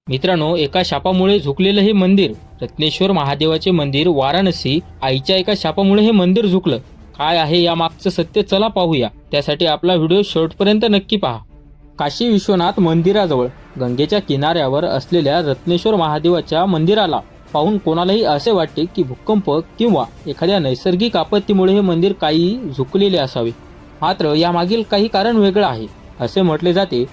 मित्रांनो, एका शापामुळे झुकलेलं हे मंदिर, रत्नेश्वर महादेवाचे मंदिर वाराणसी, आईच्या एका शापामुळे हे मंदिर झुकलं. काय आहे या मागचं सत्य, चला पाहूया. त्यासाठी आपला व्हिडिओ शेवटपर्यंत नक्की पहा. काशी विश्वनाथ मंदिराजवळ गंगेच्या किनाऱ्यावर असलेल्या रत्नेश्वर महादेवाच्या मंदिराला पाहून कोणालाही असे वाटते की भूकंप किंवा एखाद्या नैसर्गिक आपत्तीमुळे हे मंदिर काही झुकलेले असावे. मात्र यामागील काही कारण वेगळं आहे. असे म्हटले जाते,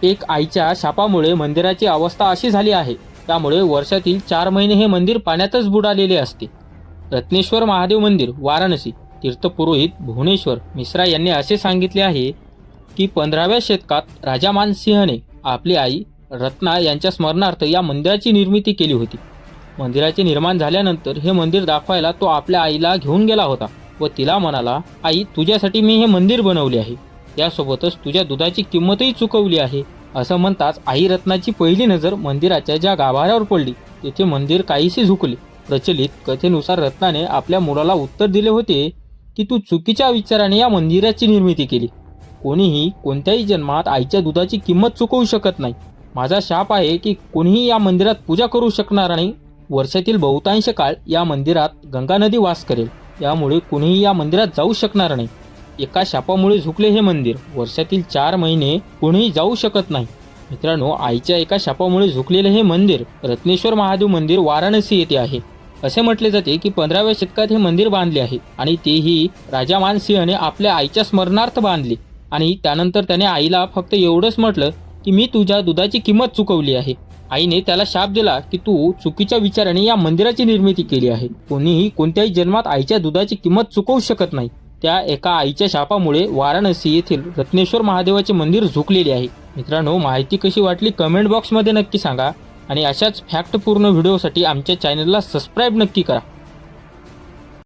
एक आईच्या शापामुळे मंदिराची अवस्था अशी झाली आहे. त्यामुळे वर्षातील 4 महिने हे मंदिर पाण्यातच बुडालेले असते. रत्नेश्वर महादेव मंदिर वाराणसी तीर्थपुरोहित भुवनेश्वर मिश्रा यांनी असे सांगितले आहे की 15व्या शतकात राजा मानसिंहने आपली आई रत्ना यांच्या स्मरणार्थ या मंदिराची निर्मिती केली होती. मंदिराचे निर्माण झाल्यानंतर हे मंदिर दाखवायला तो आपल्या आईला घेऊन गेला होता व तिला म्हणाला, आई, तुझ्यासाठी मी हे मंदिर बनवले आहे. यासोबतच तुझ्या दुधाची किंमतही चुकवली आहे. असं म्हणताच आई रत्नाची पहिली नजर मंदिराच्या ज्या गाभाऱ्यावर पडली तेथे मंदिर काहीसे झुकले. प्रचलित कथेनुसार रत्नाने आपल्या मुलाला उत्तर दिले होते की तू चुकीच्या विचाराने या मंदिराची निर्मिती केली. कोणीही कोणत्याही जन्मात आईच्या दुधाची किंमत चुकवू शकत नाही. माझा शाप आहे की कोणीही या मंदिरात पूजा करू शकणार नाही. वर्षातील बहुतांश काळ या मंदिरात गंगा नदी वास करेल. यामुळे कोणीही या मंदिरात जाऊ शकणार नाही. एका शापामुळे झुकले हे मंदिर. वर्षातील 4 महिने कोणीही जाऊ शकत नाही. मित्रांनो, आईच्या एका शापामुळे झुकलेले हे मंदिर रत्नेश्वर महादेव मंदिर वाराणसी येथे आहे. असे म्हटले जाते की 15व्या शतकात हे मंदिर बांधले आहे आणि तेही राजा मानसिंहने आपल्या आईच्या स्मरणार्थ बांधले. आणि त्यानंतर त्याने आईला फक्त एवढंच म्हटलं की मी तुझ्या दुधाची किंमत चुकवली आहे. आईने त्याला शाप दिला की तू चुकीच्या विचाराने या मंदिराची निर्मिती केली आहे. कोणीही कोणत्याही जन्मात आईच्या दुधाची किंमत चुकवू शकत नाही. त्या एका आईच्या शापामुळे वाराणसी येथील रत्नेश्वर महादेवाचे मंदिर झुकलेले आहे. मित्रांनो, माहिती कशी वाटली कमेंट बॉक्समध्ये नक्की सांगा आणि अशाच फॅक्टपूर्ण व्हिडिओसाठी आमच्या चॅनलला सबस्क्राईब नक्की करा.